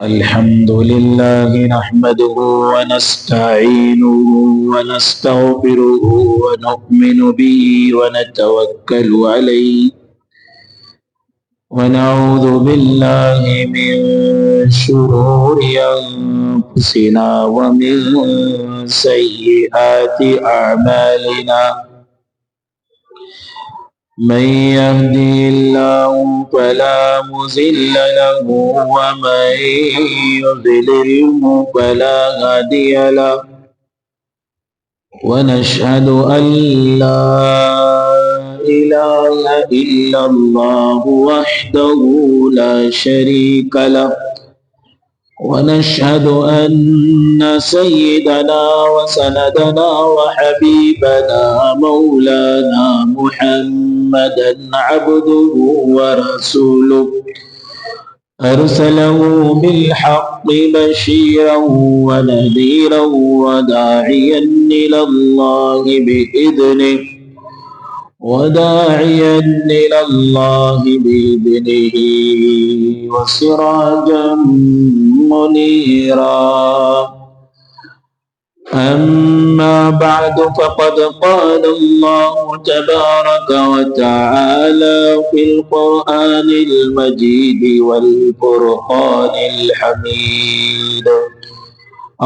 الحمد لله نحمده ونستعينه ونستغفره ونؤمن به ونتوكل عليه ونعوذ بالله من شرور أنفسنا ومن سيئات أعمالنا من يهدي الله فلا مضل له ومن يضلله فلا هادي له ونشهد أن لا إله إلا الله وحده لا شريك له ونشهد أن سيدنا وسندنا وحبيبنا مولانا محمدا عبده ورسوله أرسله بالحق بشيرا ونذيرا وداعيا إلى الله بإذنه وسراجا منيرا. أما بعد فقد قال الله تبارك وتعالى في القرآن المجيد والفرقان الحميد: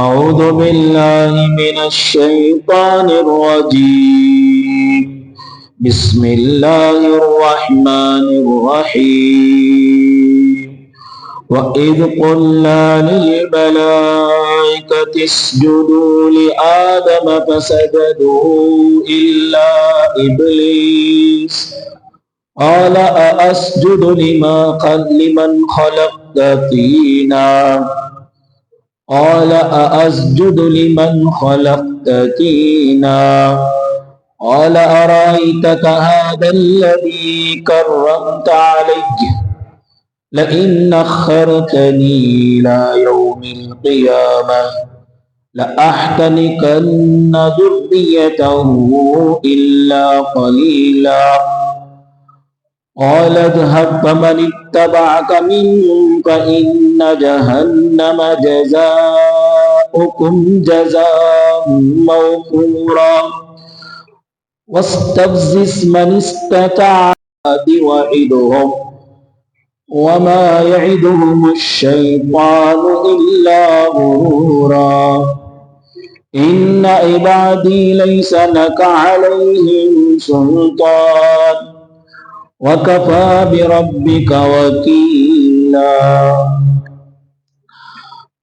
أعوذ بالله من الشيطان الرجيم. بسم الله الرحمن الرحيم. وإذ قلنا للملائكة اسجدوا لآدم فسجدوا إلا إبليس قال أأسجد لمن خلقت طينا قال أأسجد لمن خلقت طينا قال أرأيتك هذا الذي كرمت علي لئن أخرتني إلى يوم القيامة لأحتنكن ذريته إلا قليلا. قال اذهب فمن اتبعك منهم فإن جهنم جزاؤكم جزاء موفورا واستفزز من استطعت وعدهم وما يعدهم الشيطان إلا غرورا. إن عبادي ليس لك عليهم سلطان وكفى بربك وكيلا.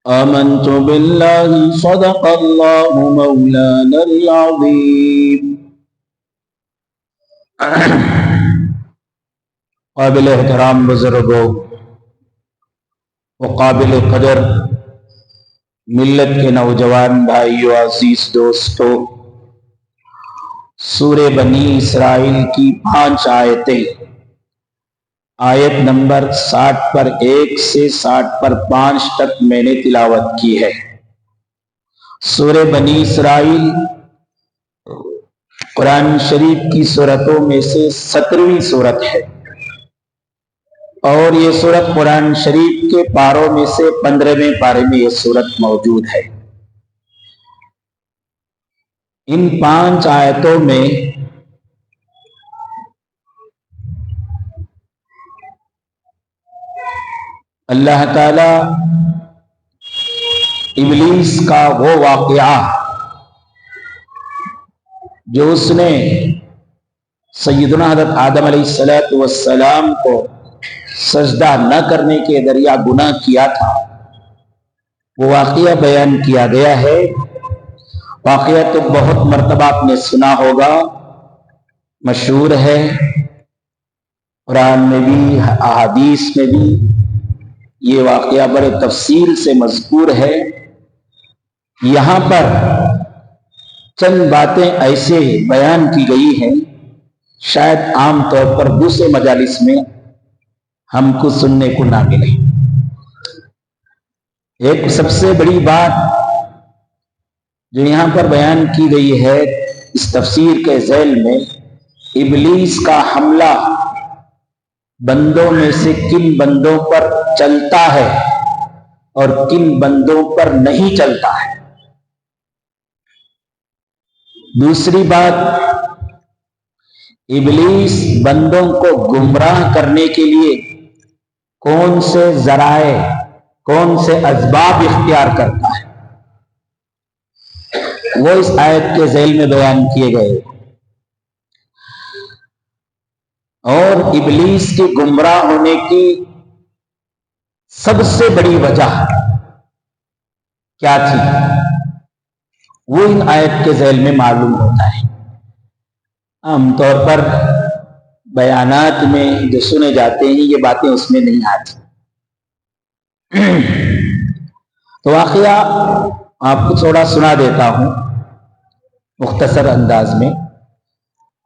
آمنت بالله صدق الله مولانا العظيم. قابل احترام بزرگوں و قابل قدر ملت کے نوجوان بھائیوں، عزیز دوستوں، سورہ بنی اسرائیل کی 5 آیتیں، آیت نمبر 60 پر 1 سے 60 پر 5 تک میں نے تلاوت کی ہے۔ سورہ بنی اسرائیل قرآن شریف کی سورتوں میں سے 17ویں سورت ہے، اور یہ سورت قرآن شریف کے پاروں میں سے 15ویں پارے میں یہ سورت موجود ہے۔ ان 5 آیتوں میں اللہ تعالی ابلیس کا وہ واقعہ جو اس نے سیدنا حضرت آدم علیہ السلام کو سجدہ نہ کرنے کے ذریعہ گناہ کیا تھا، وہ واقعہ بیان کیا گیا ہے۔ واقعہ تو بہت مرتبہ آپ نے سنا ہوگا، مشہور ہے، قرآن میں بھی احادیث میں بھی یہ واقعہ بڑے تفصیل سے مذکور ہے۔ یہاں پر چند باتیں ایسے بیان کی گئی ہیں شاید عام طور پر دوسرے مجالس میں ہم کو سننے کو نہ ملے۔ ایک سب سے بڑی بات جو یہاں پر بیان کی گئی ہے اس تفسیر کے ذیل میں، ابلیس کا حملہ بندوں میں سے کن بندوں پر چلتا ہے اور کن بندوں پر نہیں چلتا ہے۔ دوسری بات، ابلیس بندوں کو گمراہ کرنے کے لیے کون سے ذرائع، کون سے اسباب اختیار کرتا ہے، وہ اس آیت کے ذیل میں بیان کیے گئے۔ اور ابلیس کے گمراہ ہونے کی سب سے بڑی وجہ کیا تھی، وہ ان آیت کے ذیل میں معلوم ہوتا ہے۔ عام طور پر بیانات میں جو سنے جاتے ہیں یہ باتیں اس میں نہیں آتی۔ تو واقعہ آپ کو تھوڑا سنا دیتا ہوں مختصر انداز میں۔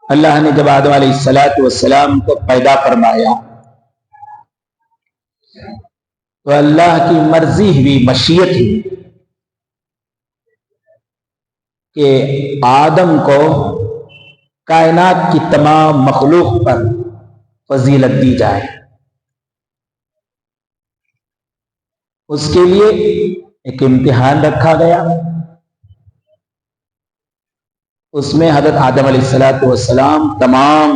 اللہ نے جب آدم علیہ السلام کو پیدا فرمایا تو اللہ کی مرضی ہوئی، مشیت ہوئی کہ آدم کو کائنات کی تمام مخلوق پر فضیلت دی جائے۔ اس کے لیے ایک امتحان رکھا گیا، اس میں حضرت آدم علیہ السلام تمام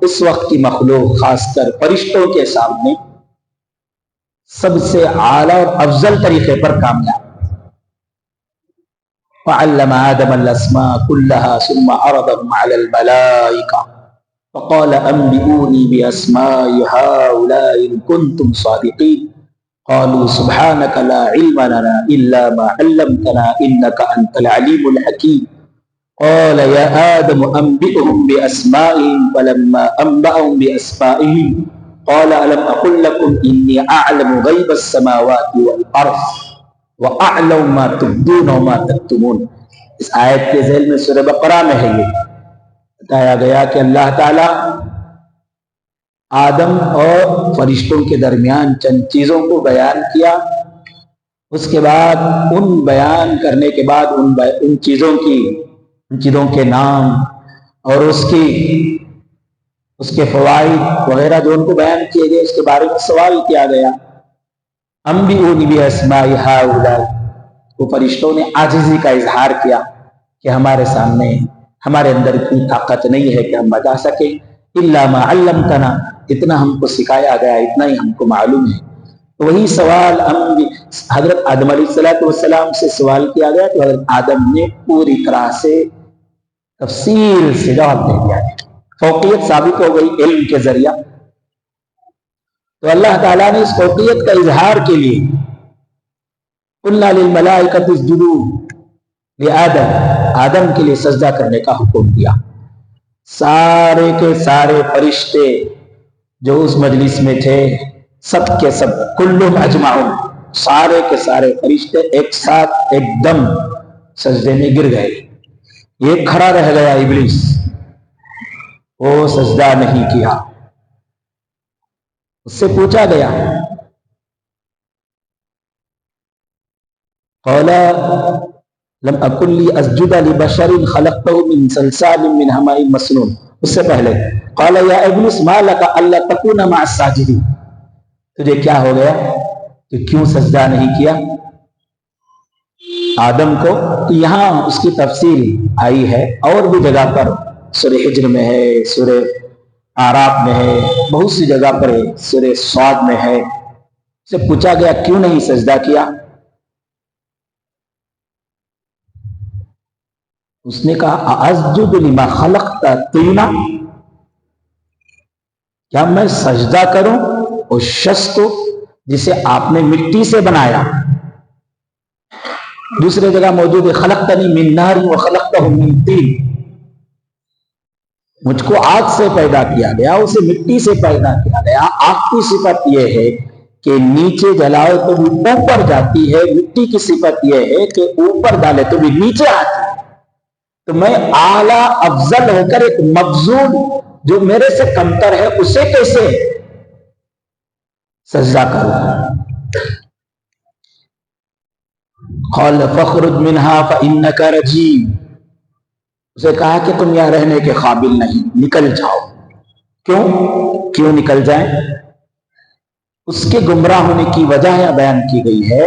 اس وقت کی مخلوق خاص کر فرشتوں کے سامنے سب سے اعلیٰ اور افضل طریقے پر کامیاب۔ وعلم آدم الاسماء كلها ثم عرضهم على الملائكة فقال انبئوني باسماء هؤلاء ان كنتم صادقين قالوا سبحانك لا علم لنا الا ما علمتنا انك انت العليم الحكيم قال يا آدم انبئهم باسمائهم فلما انبأهم باسمائهم قال الم اقل لكم اني اعلم غيب السماوات والارض وَأَعْلَمُ مَا تُبْدُونَ وَمَا تَكْتُمُونَ۔ اس آیت کے ذیل میں سورہ بقرہ میں ہے یہ بتایا گیا کہ اللہ تعالیٰ آدم اور فرشتوں کے درمیان چند چیزوں کو بیان کیا، اس کے بعد ان بیان کرنے کے بعد ان چیزوں کے نام اور اس کے فوائد وغیرہ جو ان کو بیان کیے گئے، اس کے بارے میں سوال کیا گیا۔ انبئونی باسماء ہؤلاء، وہ فرشتوں نے عاجزی کا اظہار کیا کہ ہمارے سامنے، ہمارے اندر اتنی طاقت نہیں ہے کہ ہم بتا سکیں، الا ما علمتنا، اتنا ہم کو سکھایا گیا، اتنا ہی ہم کو معلوم ہے۔ تو وہی سوال حضرت آدم علیہ السلام سے سوال کیا گیا تو حضرت آدم نے پوری طرح سے تفصیل سے جواب دے دیا، فوقیت ثابت ہو گئی علم کے ذریعہ۔ تو اللہ تعالیٰ نے اس فوقیت کا اظہار کے لیے قلنا للملائکۃ اسجدوا لآدم، آدم کے لیے سجدہ کرنے کا حکم دیا۔ سارے کے سارے فرشتے جو اس مجلس میں تھے، سب کے سب، کلہم اجمعون، سارے کے سارے فرشتے ایک ساتھ ایک دم سجدے میں گر گئے۔ یہ کھڑا رہ گیا ابلیس، وہ سجدہ نہیں کیا۔ اس سے پوچھا گیا، قال لم اکن لی اسجد لبشر خلقته من صلصال من حماء مسنون، اس سے پہلے قال یا ابلیس ما لک الا تکون مع الساجدین، تجھے کیا ہو گیا کہ کیوں سجدہ نہیں کیا آدم کو؟ تو یہاں اس کی تفصیل آئی ہے، اور بھی جگہ پر سورہ حجر میں ہے، سورہ اعراف میں ہے، بہت سی جگہ پر ہے، سورہ صاد میں ہے۔ سے پوچھا گیا کیوں نہیں سجدہ کیا؟ اس نے کہا اَأَسْجُدُ لِمَا خَلَقْتَ طِينًا، کیا میں سجدہ کروں اس شخص کو جسے آپ نے مٹی سے بنایا؟ دوسرے جگہ موجود ہے خَلَقْتَنِي مِن نَارٍ وَخَلَقْتَهُ مِن طِينٍ، مجھ کو آگ سے پیدا کیا گیا، اسے مٹی سے پیدا کیا گیا۔ آگ کی صفت یہ ہے کہ نیچے جلاؤ تو بھی اوپر جاتی ہے، مٹی کی صفت یہ ہے کہ اوپر ڈالے تو بھی نیچے آتی ہے۔ تو میں اعلیٰ افضل ہو کر ایک مبذول جو میرے سے کمتر ہے اسے کیسے سجدہ کروں؟ قال فاخرج منها فإنك رجيم، اسے کہا کہ تم یہاں رہنے کے قابل نہیں، نکل جاؤ۔ کیوں نکل جائیں؟ اس کے گمراہ ہونے کی وجہ بیان کی گئی ہے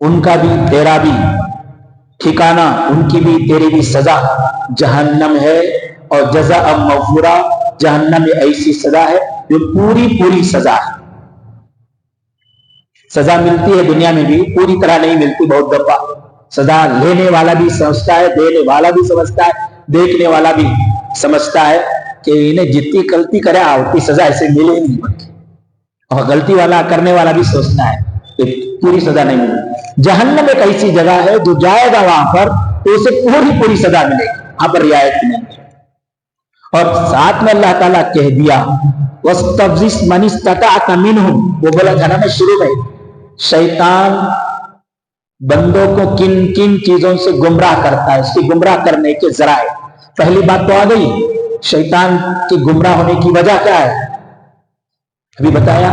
ان کا بھی تیرا بھی ٹھکانہ، ان کی بھی تیری بھی سزا جہنم ہے، اور جزاء موفورا، جہنم میں ایسی سزا ہے جو پوری پوری سزا ہے۔ سزا ملتی ہے دنیا میں بھی، پوری طرح نہیں ملتی، بہت دفعہ سزا لینے والا بھی سمجھتا ہے، دینے والا بھی سمجھتا ہے، دیکھنے والا بھی سمجھتا ہے کہ انہیں جتنی غلطی کرے اتنی سزا ایسے ملے نہیں، اور غلطی والا کرنے والا بھی سوچتا ہے کہ پوری سزا نہیں ملے۔ جہنم ایک ایسی جگہ ہے جو جائے گا وہاں پر تو اسے پوری پوری سزا ملے گی، وہاں پر رعایت نہیں ہے۔ اور ساتھ میں اللہ تعالیٰ کہہ دیا وَاسْتَفْزِزْ مَنِ اسْتَطَعْتَ مِنْهُمْ، وہ بولا تھا نا میں شروع میں، شیطان بندوں کو کن کن چیزوں سے گمراہ کرتا ہے، اس کی گمراہ کرنے کے ذرائع۔ پہلی بات تو آ گئی، شیطان کی گمراہ ہونے کی وجہ کیا ہے؟ ابھی بتایا،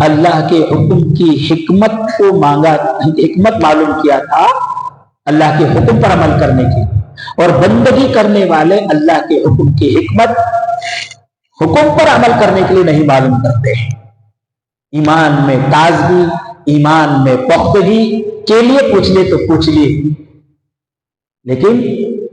اللہ کے حکم کی حکمت کو مانگا، حکمت معلوم کیا تھا اللہ کے حکم پر عمل کرنے کی، اور بندگی کرنے والے اللہ کے حکم کی حکمت حکم پر عمل کرنے کے لیے نہیں معلوم کرتے ہیں۔ ایمان میں تازگی، ایمان میں پختگی کے لیے پوچھ لے تو پوچھ لیے، لیکن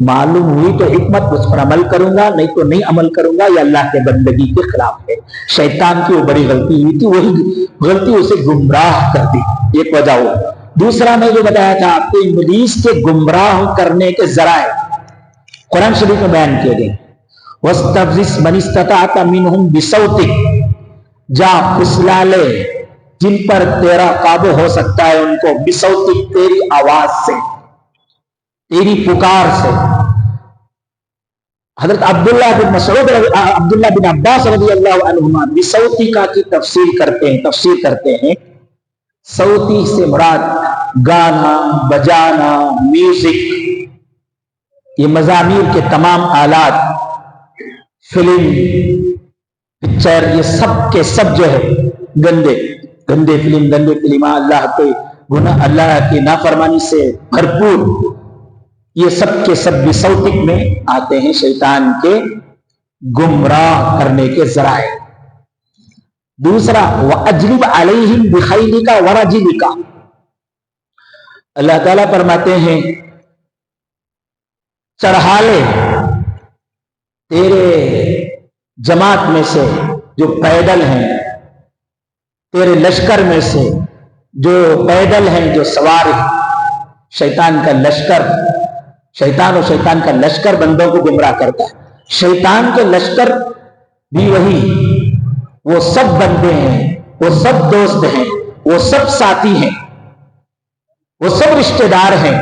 معلوم ہوئی تو حکمت، اس پر عمل کروں گا، نہیں تو نہیں عمل کروں گا، یہ اللہ کے بندگی کے خلاف ہے۔ شیطان کی وہ بڑی غلطی ہوئی تھی، وہی غلطی اسے گمراہ کر دی، ایک وجہ ہو۔ دوسرا میں جو بتایا تھا آپ کو، ابلیس کے گمراہ کرنے کے ذرائع قرآن شریف میں بیان کیے گئے۔ وَاسْتَفْزِزْ مَنِ اسْتَطَعْتَ مِنْهُمْ بِصَوْتِكَ، جا پھسلا لے جن پر تیرا قابو ہو سکتا ہے ان کو، بِصَوْتِكَ، تیری آواز سے، تیری پکار سے۔ حضرت عبداللہ بن مسعود، عبداللہ بن عباس رضی اللہ عنہما بِصَوْتِكَ کی تفسیر کرتے ہیں۔ صوتی سے مراد گانا، بجانا، میوزک، یہ مزامیر کے تمام آلات، فلم، پکچر، یہ سب کے سب جو ہے گندے فلم، اللہ کے گناہ، اللہ کی نافرمانی سے بھرپور، یہ سب کے سب بصوتک میں آتے ہیں، شیطان کے گمراہ کرنے کے ذرائع۔ دوسرا وَأَجْلِبْ عَلَيْهِمْ بِخَيْلِكَ وَرَجِلِكَ، اللہ تعالیٰ فرماتے ہیں چڑھا لے تیرے جماعت میں سے جو پیدل ہیں، تیرے لشکر میں سے جو پیدل ہیں، جو سوار ہیں، شیطان کا لشکر، شیطان اور شیطان کا لشکر بندوں کو گمراہ کرتا ہے۔ شیطان کے لشکر بھی وہی، وہ سب بندے ہیں، وہ سب دوست ہیں، وہ سب ساتھی ہیں، وہ سب رشتہ دار ہیں،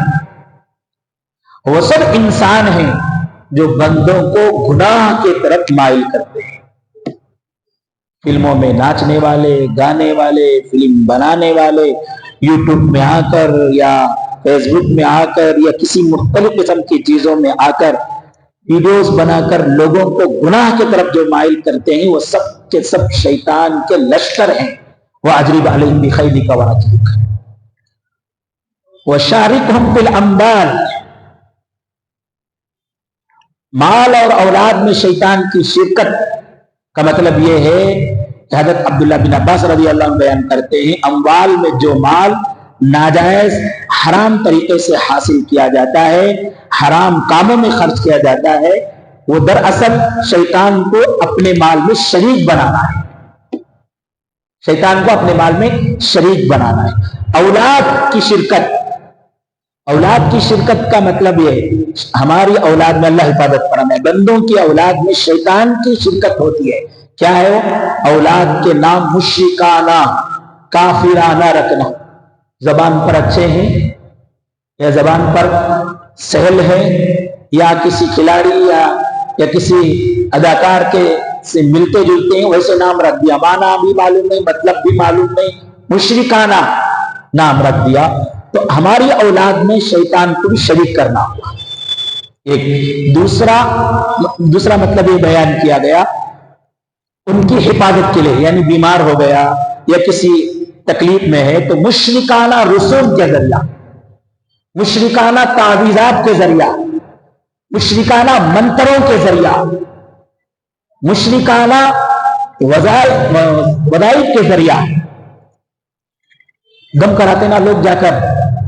وہ سب انسان ہیں جو بندوں کو گناہ کی طرف مائل کرتے ہیں۔ فلموں میں ناچنے والے، گانے والے، فلم بنانے والے، یوٹیوب میں آ کر یا فیس بک میں آ کر یا کسی مختلف قسم کی چیزوں میں آ کر ویڈیوز بنا کر لوگوں کو گناہ کی طرف جو مائل کرتے ہیں، وہ سب کے سب شیطان کے لشکر ہیں۔ وَأَجْلِبْ عَلَيْهِمْ بِخَيْلِكَ وَرَجِلِكَ وَشَارِكْهُمْ فِي الْأَمْوَالِ، مال اور اولاد میں شیطان کی شرکت کا مطلب یہ ہے کہ حضرت عبداللہ بن عباس رضی اللہ عنہ بیان کرتے ہیں، اموال میں جو مال ناجائز حرام طریقے سے حاصل کیا جاتا ہے، حرام کاموں میں خرچ کیا جاتا ہے، وہ دراصل شیطان کو اپنے مال میں شریک بنانا ہے، شیطان کو اپنے مال میں شریک بنانا ہے۔ اولاد کی شرکت، اولاد کی شرکت کا مطلب یہ، ہماری اولاد میں اللہ حفاظت فرمائے، بندوں کی اولاد میں شیطان کی شرکت ہوتی ہے۔ کیا ہے وہ؟ اولاد کے نام مشرکانہ، کافرانہ رکھنا، زبان پر اچھے ہیں یا زبان پر سہل ہے، یا کسی کھلاڑی یا کسی اداکار کے سے ملتے جلتے ہیں ویسے نام رکھ دیا، معنی بھی معلوم نہیں، مطلب بھی معلوم نہیں، مشرکانہ نام رکھ دیا۔ تو ہماری اولاد میں شیطان کو بھی شریک کرنا ہوا۔ ایک دوسرا مطلب یہ بیان کیا گیا، ان کی حفاظت کے لیے، یعنی بیمار ہو گیا یا کسی تکلیف میں ہے تو مشرکانہ رسوم کے ذریعہ، مشرکانہ تعویذات کے ذریعہ، مشرکانہ منتروں کے ذریعہ، مشرکانہ وظائف کے ذریعہ، دم کراتے نا لوگ جا کر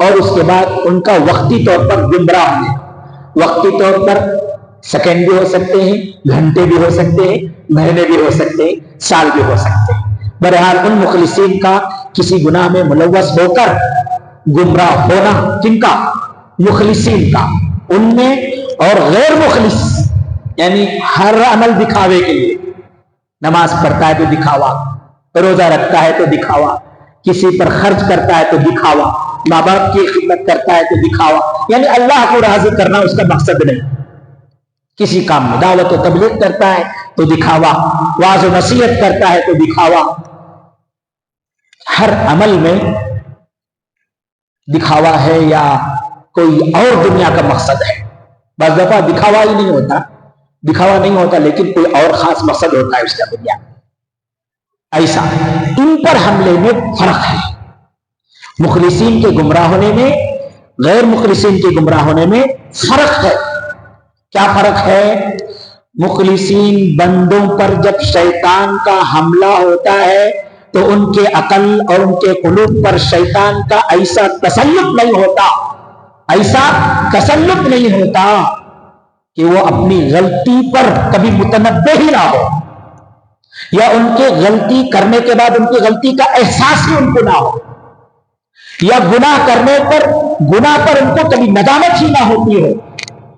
اور اس کے بعد ان کا وقتی طور پر گمراہ ہونے، وقتی طور پر سیکنڈ بھی ہو سکتے ہیں، گھنٹے بھی ہو سکتے ہیں، مہینے بھی ہو سکتے ہیں، سال بھی ہو سکتے ہیں۔ بہرحال ان مخلصین کا کسی گناہ میں ملوث ہو کر گمراہ ہونا، کن کا؟ مخلصین کا، ان میں۔ اور غیر مخلص یعنی ہر عمل دکھاوے کے لیے، نماز پڑھتا ہے تو دکھاوا، روزہ رکھتا ہے تو دکھاوا، کسی پر خرچ کرتا ہے تو دکھاوا، ماں باپ کی خدمت کرتا ہے تو دکھاوا، یعنی اللہ کو راضی کرنا اس کا مقصد نہیں۔ کسی کام میں دعوت و تبلیغ کرتا ہے تو دکھاوا، واعظ و نصیحت کرتا ہے تو دکھاوا، ہر عمل میں دکھاوا ہے یا کوئی اور دنیا کا مقصد ہے۔ بعض دفعہ دکھاوا ہی نہیں ہوتا، دکھاوا نہیں ہوتا لیکن کوئی اور خاص مقصد ہوتا ہے اس کا دنیا۔ ایسا ان پر حملے میں فرق ہے، مخلصین کے گمراہ ہونے میں، غیر مخلصین کے گمراہ ہونے میں فرق ہے۔ کیا فرق ہے؟ مخلصین بندوں پر جب شیطان کا حملہ ہوتا ہے تو ان کے عقل اور ان کے قلوب پر شیطان کا ایسا تسلط نہیں ہوتا، ایسا تسلط نہیں ہوتا کہ وہ اپنی غلطی پر کبھی متنبہ ہی نہ ہو، یا ان کے غلطی کرنے کے بعد ان کی غلطی کا احساس ہی ان کو نہ ہو، یا گناہ کرنے پر، گناہ پر ان کو کبھی ندامت ہی نہ ہوتی ہو،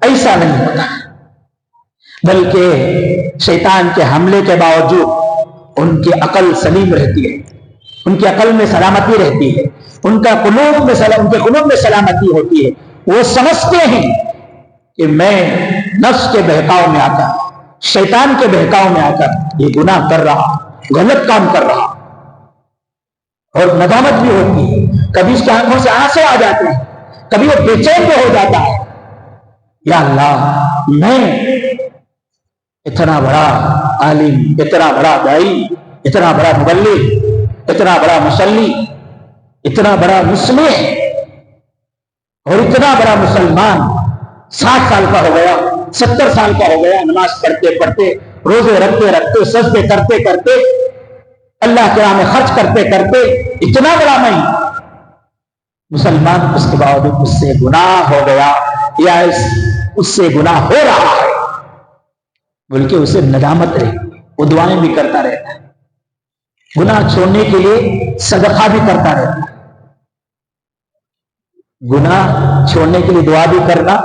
ایسا نہیں ہوتا، بلکہ شیطان کے حملے کے باوجود ان کی عقل سلیم رہتی ہے، ان کی عقل میں سلامتی رہتی ہے، ان کے قلوب میں سلامتی ہوتی ہے۔ وہ سمجھتے ہیں کہ میں نفس کے بہکاؤ میں آ کر، شیطان کے بہکاؤ میں آ کر یہ گناہ کر رہا، غلط کام کر رہا، اور ندامت بھی ہوتی ہے، کبھی اس کی آنکھوں سے آنسو آ جاتے ہیں، کبھی وہ بے چین ہو جاتا ہے، یا اللہ میں اتنا بڑا عالم، اتنا بڑا داعی، اتنا بڑا مبلغ، اتنا بڑا مصلی، اتنا بڑا مصلح اور اتنا بڑا مسلمان 60 سال کا ہو گیا، 70 سال کا ہو گیا، نماز پڑھتے پڑھتے، روزے رکھتے رکھتے، سجدے کرتے کرتے، اللہ کے راہ میں خرچ کرتے کرتے، اتنا بڑا میں مسلمان، اس کے باوجود اس سے گناہ ہو گیا یا اس سے گناہ ہو رہا ہے، بلکہ اسے ندامت رہی، وہ دعائیں بھی کرتا رہتا ہے، گناہ چھوڑنے کے لیے صدقہ بھی کرتا رہتا ہے، گناہ چھوڑنے کے لیے دعا بھی کرنا،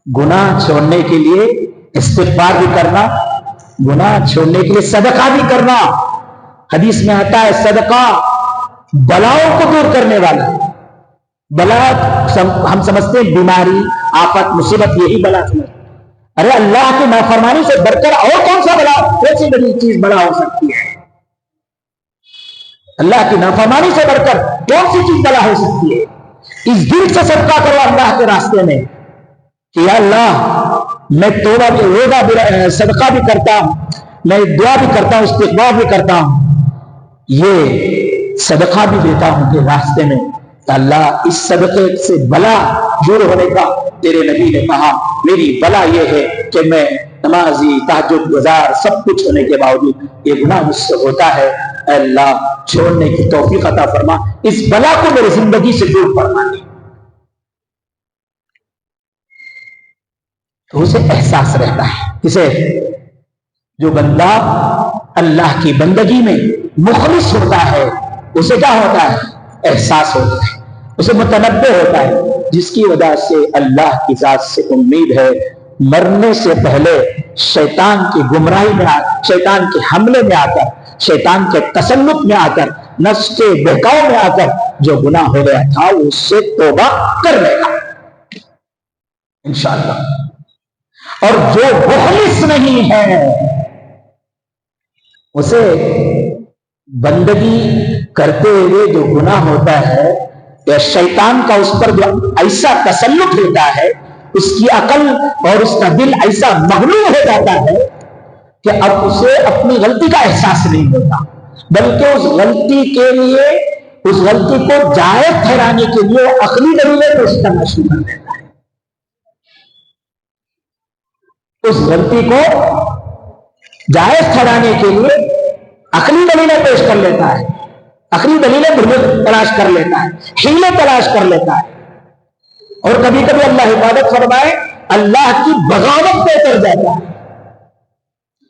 گناہ چھوڑنے کے لیے استغفار بھی کرنا، گناہ چھوڑنے کے لیے صدقہ بھی کرنا۔ حدیث میں آتا ہے صدقہ بلاؤں کو دور کرنے والا۔ بلا ہم سمجھتے ہیں بیماری، آفت، مصیبت، یہی بلا سمجھتے، ارے اللہ کی نافرمانی سے بڑھ کر اور کون سا بلا، کون سی بڑی چیز بلا ہو سکتی ہے؟ اللہ کی نافرمانی سے بڑھ کر کون سی چیز بلا ہو سکتی ہے؟ اس دل سے صدقہ کرو اللہ کے راستے میں کہ یا اللہ میں توبہ بھی، روزہ، صدقہ بھی کرتا ہوں، میں دعا بھی کرتا ہوں، استغفار بھی کرتا ہوں، یہ صدقہ بھی دیتا ہوں کہ راستے میں، اللہ اس صدقے سے بلا دور ہونے کا تیرے نبی نے کہا میری بلا یہ ہے کہ میں نمازی، تہجد گزار، سب کچھ ہونے کے باوجود یہ گناہ مجھ سے ہوتا ہے، اے اللہ چھوڑنے کی توفیق عطا فرما، اس بلا کو میری زندگی سے دور فرما دے۔ تو اسے احساس رہتا ہے، اسے جو بندہ اللہ کی بندگی میں مخلص ہوتا ہے اسے کیا ہوتا ہے؟ احساس ہوتا ہے، اسے متنبہ ہوتا ہے، جس کی وجہ سے اللہ کی ذات سے امید ہے، مرنے سے پہلے شیطان کی گمراہی میں شیطان کے حملے میں آ کر، شیطان کے تسلط میں آ کر، نفس کے بہکاؤ میں آ کر جو گناہ ہو گیا تھا وہ اس سے توبہ کر لے گا انشاءاللہ۔ اور جو مخلص نہیں ہے اسے بندگی کرتے ہوئے جو گناہ ہوتا ہے یا شیطان کا اس پر جو ایسا تسلط ہوتا ہے، اس کی عقل اور اس کا دل ایسا مغلوب ہو جاتا ہے کہ اب اسے اپنی غلطی کا احساس نہیں ہوتا، بلکہ اس غلطی کے لیے، اس غلطی کو جائز ٹھہرانے کے لیے وہ عقلی دلیلیں پیش کرنا شروع کر دیتا ہے، اس غلطی کو جائز ٹھہرانے کے لیے عقلی دلیلیں پیش کر لیتا ہے، عقلی دلیلیں تلاش کر لیتا ہے، حیلے تلاش کر لیتا ہے، اور کبھی کبھی اللہ حفاظت فرمائے اللہ کی بغاوت پہ اتر جاتا ہے۔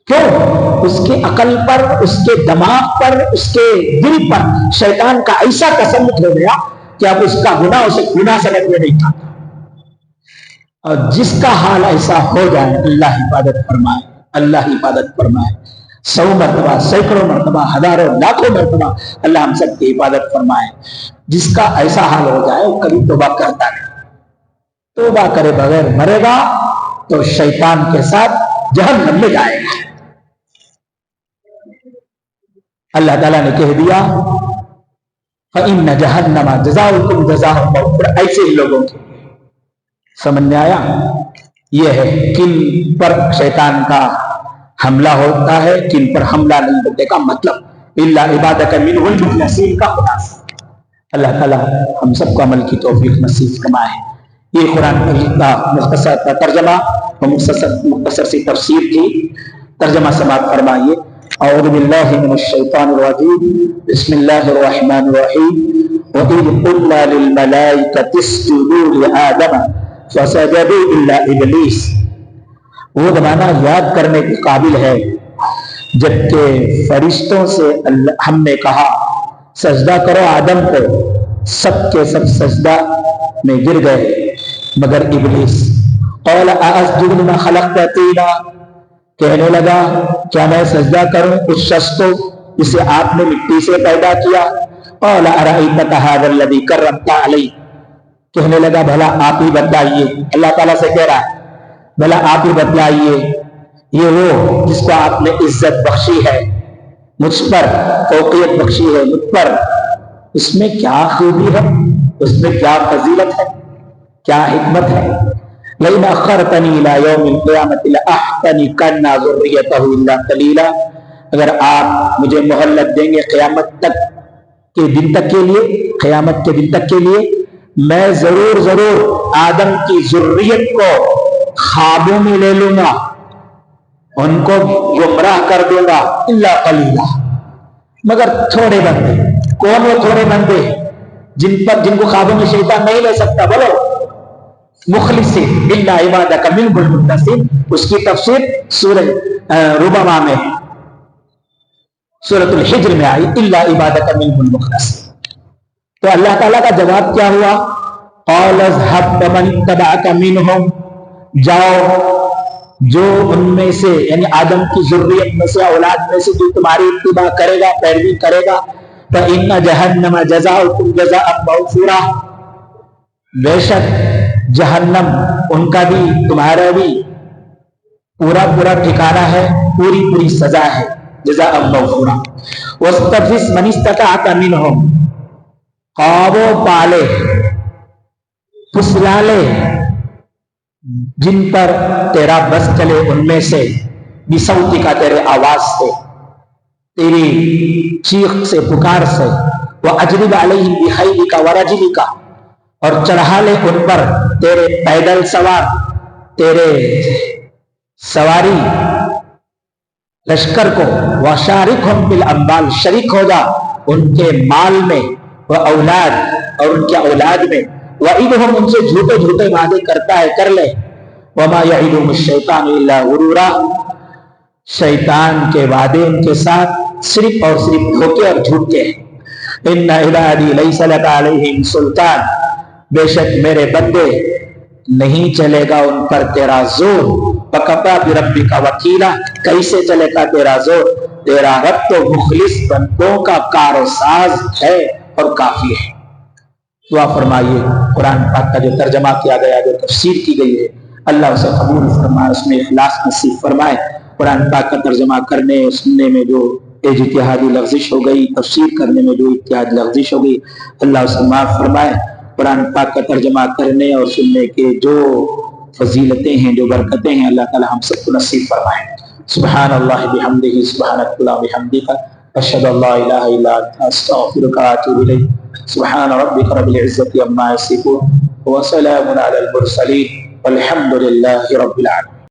کیوں؟ اس کی عقل پر، اس کے دماغ پر، اس کے دل پر شیطان کا ایسا تسلط ہو گیا کہ اب اس کا گناہ اسے گناہ سمجھ میں نہیں آتا۔ اور جس کا حال ایسا ہو جائے اللہ حفاظت فرمائے، اللہ حفاظت فرمائے، 100 مرتبہ، سینکڑوں مرتبہ، ہزاروں، لاکھوں مرتبہ اللہ ہم سب کی حفاظت فرمائے۔ جس کا ایسا حال ہو جائے وہ کبھی توبہ کرتا نہیں، توبہ کرے بغیر مرے گا تو شیطان کے ساتھ جہنم میں جائے گا۔ اللہ تعالیٰ نے کہہ دیا فَإِنَّ جَهَنَّمَ جَزَاؤُكُمْ جَزَاءً مَوْفُورًا، ایسے ہی لوگوں کے سمجھ میں آیا؟ یہ ہے کن پر شیطان کا حملہ ہوتا ہے، کن پر حملہ نہیں ہوتے کا مطلب الا عبادک منہ المخلصین کا خلاصہ۔ اللہ تعالیٰ ہم سب کو عمل کی توفیق نصیب فرمائے۔ یہ قرآن کا مختصر ترجمہ اور مختصر سی تفسیر کی ترجمہ سماعت فرمائیے۔ اعوذ باللہ من الشیطان الرجیم، بسم اللہ الرحمن الرحیم۔ وَإِذْ قُلْنَا لِلْمَلَائِكَةِ اسْجُدُوا لِآدَمَ فَسَجَدُوا إِلَّا إِبْلِيسَ۔ وہ زمانہ یاد کرنے کے قابل ہے جبکہ فرشتوں سے ہم نے کہا سجدہ کرو آدم کو، سب کے سب سجدہ میں گر گئے مگر ابلیس۔ قال ااسجد لما خلقت طینا، کہنے لگا کیا میں سجدہ کروں اس شخص کو جسے آپ نے مٹی سے پیدا کیا؟ قال ارأیتک ھذا الذی کرمت علی، کہنے لگا بھلا آپ ہی بتلائیے، اللہ تعالیٰ سے کہہ رہا ہے بھلا آپ ہی بتلائیے، یہ وہ جس کو آپ نے عزت بخشی ہے، مجھ پر فوقیت بخشی ہے، مجھ پر، اس میں کیا خوبی ہے، اس میں کیا فضیلت ہے، کیا حکمت ہے؟ لئن اخرتنی الی یوم القیامۃ لاحتنکن ذریتہ الا قلیلا، اگر آپ مجھے مہلت دیں گے قیامت تک کے دن تک کے لیے، قیامت کے دن تک کے لیے، میں ضرور آدم کی ذریت کو خوابوں میں لے لوں گا، ان کو گمراہ کر دوں گا، الا قلیلا، مگر تھوڑے بندے۔ کون وہ تھوڑے بندے جن کو خوابوں میں شیطان نہیں لے سکتا؟ بولو مخلصین الا عبادک منہ المخلصین۔ اس کی تفسیر سورہ ربما میں، سورۃ الحجر میں آئی الا عبادک منہ المخلصین۔ تو اللہ تعالیٰ کا جواب کیا ہوا؟ قال اذهب فمن اتبعك منهم، جاؤ جو ان میں سے یعنی آدم کی ذریت میں سے، اولاد میں سے جو تمہاری اتباع کرے گا، پیروی کرے گا، فإن جہنم جزاؤکم جزاء موفورا، بے شک جہنم ان کا بھی تمہارا بھی پورا ٹھکانہ ہے، پوری سزا ہے، جزاء موفورا۔ واستفزز من استطعت منهم، قابو پالے، پسلا لے جن پر تیرا بس چلے ان میں سے، بصوتی کا تیرے آواز سے، تیری چیخ سے، پکار سے، وَأَجْلِبْ عَلَيْهِمْ بِخَيْلِكَ وَرَجِلِكَ، اور چڑھا لے ان پر تیرے پیدل سوار، تیرے سواری لشکر کو، وَشَارِكْهُمْ بِالْأَمْوَالِ، شریک ہو جا ان کے مال میں، وَأَوْلَادِ، اور ان کے اولاد میں، وَعِدْهُمْ، ان سے جھوٹے وعدے کرتا ہے کر لے، وَمَا يَعِدُهُمُ الشَّيْطَانُ إِلَّا غُرُورًا، شیطان کے وعدے ان کے ساتھ صرف اور صرف دھوکے اور جھوٹ کے ہیں۔ إِنَّ عِبَادِي لَيْسَ لَكَ عَلَيْهِمْ سُلْطَانٌ، بے شک میرے بندے نہیں چلے گا ان پر تیرا زور، وَكَفَىٰ بِرَبِّكَ وَكِيلًا، کیسے چلے گا تیرا زور، تیرا رب تو مخلص بندوں کا کار و ساز ہے اور کافی ہے۔ دعا فرمائیے قرآن پاک کا جو ترجمہ کیا گیا، جو تفسیر کی گئی ہے، اللہ اسے قبول فرمائے، اس میں اخلاص نصیب فرمائے۔ قرآن پاک کا ترجمہ کرنے سننے میں جو اجتہادی لغزش ہو گئی، تفسیر کرنے میں جو اجتہادی لغزش ہو گئی، اللہ اسے معاف فرمائے۔ قرآن پاک کا ترجمہ کرنے اور سننے کے جو فضیلتیں ہیں، جو برکتیں ہیں، اللہ تعالی ہم سب کو نصیب فرمائے۔ سبحان اللہ بحمدہ، سبحانک اللہم بحمدک، اشہد ان لا الہ الا انت، استغفرک واتوب الیک۔ سبحان ربک رب العزۃ عما یصفون، وسلام علی المرسلین، والحمد للہ رب العالمین۔